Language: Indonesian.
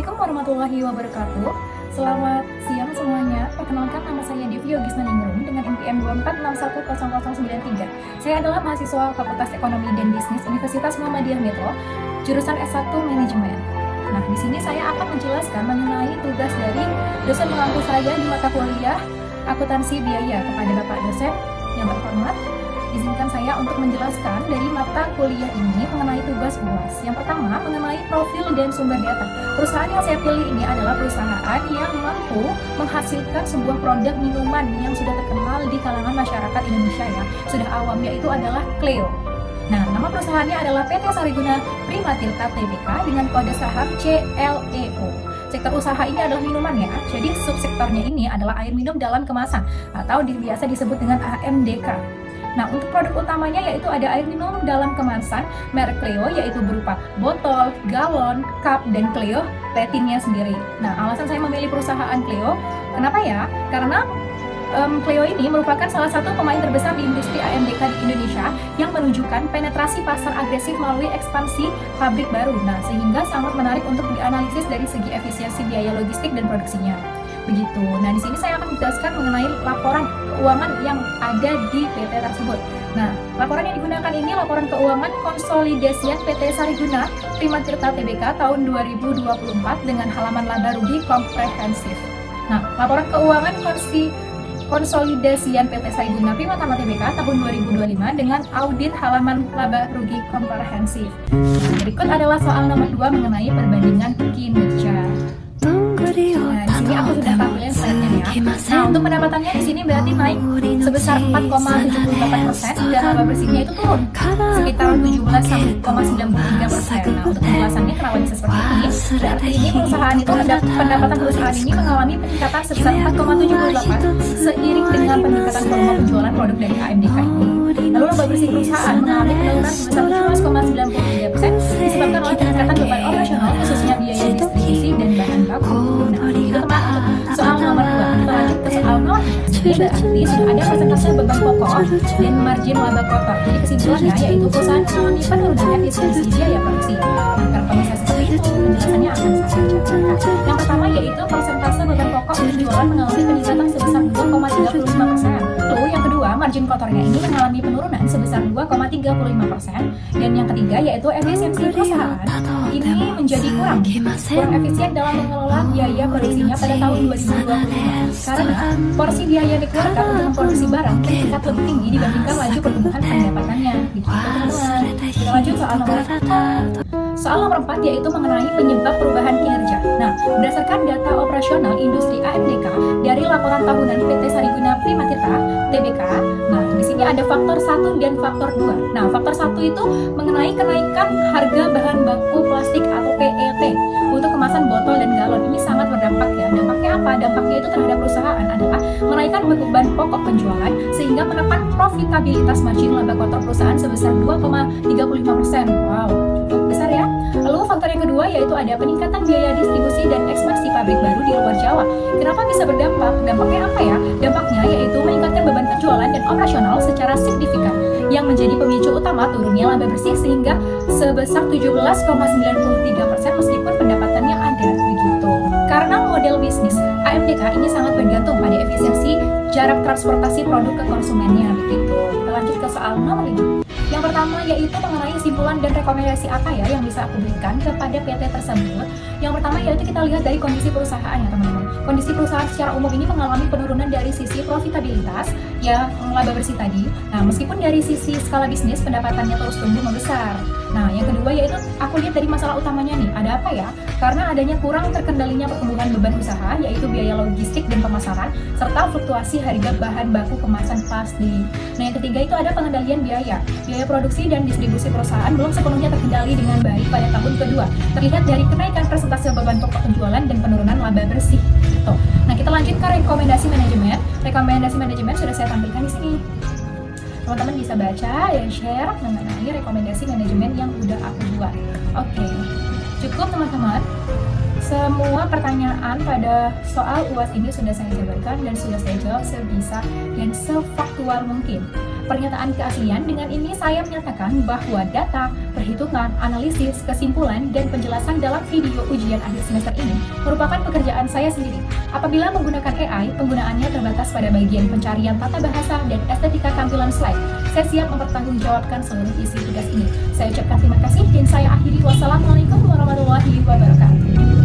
Assalamualaikum warahmatullahi wabarakatuh. Selamat siang semuanya. Perkenalkan, nama saya Devi Yogisna Ningrum dengan NPM 246100093. Saya adalah mahasiswa Fakultas Ekonomi dan Bisnis Universitas Muhammadiyah Metro, jurusan S1 Manajemen. Nah, di sini saya akan menjelaskan mengenai tugas dari dosen pengampu saya di mata kuliah Akuntansi Biaya. Kepada Bapak dosen yang terhormat, izinkan saya untuk menjelaskan dari mata kuliah ini mengenai tugas UAS. Yang pertama, mengenai profil dan sumber data. Perusahaan yang saya pilih ini adalah perusahaan yang mampu menghasilkan sebuah produk minuman yang sudah terkenal di kalangan masyarakat Indonesia ya, sudah awam, yaitu adalah Cleo. Nah, nama perusahaannya adalah PT Sariguna Prima Tirta Tbk dengan kode saham CLEO. Sektor usaha ini adalah minuman ya, jadi subsektornya ini adalah air minum dalam kemasan atau biasa disebut dengan AMDK. Nah, untuk produk utamanya yaitu ada air minum dalam kemasan merek Cleo, yaitu berupa botol, galon, cup, dan Cleo retinnya sendiri. Nah, alasan saya memilih perusahaan Cleo, kenapa ya? Karena Cleo ini merupakan salah satu pemain terbesar di industri AMDK di Indonesia yang menunjukkan penetrasi pasar agresif melalui ekspansi pabrik baru. Nah, sehingga sangat menarik untuk dianalisis dari segi efisiensi biaya logistik dan produksinya. Begitu. Nah, di sini saya akan menjelaskan mengenai laporan keuangan yang ada di PT tersebut. Nah, laporan yang digunakan ini laporan keuangan konsolidasian PT Sariguna Prima Tirta Tbk tahun 2024 dengan halaman laba rugi komprehensif. Nah, laporan keuangan konsolidasian PT Sariguna Prima Tirta Tbk tahun 2025 dengan audit halaman laba rugi komprehensif. Nah, berikut adalah soal nomor 2 mengenai perbandingan kinerja. Nah, di sini aku sudah tampilin slide-nya ya. Nah, untuk pendapatannya di sini berarti naik sebesar 4,78% dan laba bersihnya itu turun sekitar 17,93%. Nah, untuk penjelasannya kenapa bisa seperti ini? Berarti ini perusahaan itu pendapatan perusahaan ini mengalami peningkatan sebesar 4,78 seiring dengan peningkatan volume penjualan produk dari AMDK ini. Lalu laba bersih perusahaan mengalami penurunan sebesar 17,93% disebabkan oleh peningkatan beban operasional khususnya biaya distribusi dan bahan baku. Nah, itu teman soal nomor 2. Kita lanjut ke soal nomor 3. Ini berarti sudah ada persentase beban pokok dan margin laba kotor. Jadi kesimpulannya yaitu perusahaan mengalami penurunan efisiensi biaya produksi. Nah, kenapa bisa seperti itu? Penjelasannya akan saya jelaskan. Yang pertama yaitu persentase beban pokok penjualan mengalami peningkatan sebesar 2,35%. Lalu yang kedua, margin kotornya ini mengalami penurunan sebesar 2,35%. Dan yang ketiga yaitu efisiensi perusahaan ini menjadi kurang efisien dalam mengelola biaya produksinya pada tahun 2025 karena porsi biaya dikeluarkan untuk memproduksi barang meningkat lebih tinggi dibandingkan laju pertumbuhan pendapatannya. Kita lanjut soal nomor 4. Soal nomor 4 yaitu mengenai penyebab perubahan kinerja. Nah, berdasarkan data operasional industri AMDK dari laporan tahunan PT Sariguna Prima Tirta Tbk, nah di sini ada faktor 1 dan faktor 2. Nah, faktor 1 itu mengenai kenaikan harga bahan baku plastik atau PET untuk kemasan botol dan galon. Ini sangat berdampak ya. Dampaknya apa? Dampaknya itu terhadap perusahaan adalah menaikkan beban pokok penjualan sehingga menekan profitabilitas margin laba kotor perusahaan sebesar 2,35%. Wow, cukup besar ya. Lalu faktor yang kedua yaitu ada peningkatan biaya distribusi dan ekspansi pabrik baru di luar Jawa. Kenapa bisa berdampak? Dampaknya apa ya? Dampaknya yaitu meningkatkan beban penjualan dan operasional secara signifikan yang menjadi pemicu utama turunnya laba bersih sehingga sebesar 17,93% meskipun pendapatannya ada begitu. Karena model bisnis AMDK ini sangat bergantung pada efisiensi jarak transportasi produk ke konsumennya begitu. Kita lanjut ke soal nomor 5. Yang pertama yaitu mengenai kesimpulan dan rekomendasi apa ya yang bisa aku berikan kepada PT tersebut. Yang pertama yaitu kita lihat dari kondisi perusahaan ya teman-teman. Kondisi perusahaan secara umum ini mengalami penurunan dari sisi profitabilitas ya, laba bersih tadi. Nah, meskipun dari sisi skala bisnis pendapatannya terus tumbuh membesar. Nah, yang kedua yaitu aku lihat dari masalah utamanya nih, ada apa ya? Karena adanya kurang terkendalinya pertumbuhan beban usaha yaitu biaya logistik dan pemasaran serta fluktuasi harga bahan baku kemasan plastik. Nah, yang ketiga itu ada pengendalian biaya produksi dan distribusi perusahaan belum sepenuhnya terkendali dengan baik pada tahun kedua. Terlihat dari kenaikan persentase beban pokok penjualan dan penurunan laba bersih. Tuh. Nah, kita lanjut ke rekomendasi manajemen. Rekomendasi manajemen sudah saya tampilkan di sini. Teman-teman bisa baca dan share mengenai rekomendasi manajemen yang udah aku buat. Oke, cukup teman-teman. Semua pertanyaan pada soal UAS ini sudah saya jabarkan dan sudah saya jawab sebisa dan sefaktual mungkin. pernyataan keaslian. Dengan ini saya menyatakan bahwa data, perhitungan, analisis, kesimpulan, dan penjelasan dalam video ujian akhir semester ini merupakan pekerjaan saya sendiri. Apabila menggunakan AI, penggunaannya terbatas pada bagian pencarian tata bahasa dan estetika tampilan slide. Saya siap mempertanggungjawabkan seluruh isi tugas ini. Saya ucapkan terima kasih dan saya akhiri. Wassalamualaikum warahmatullahi wabarakatuh.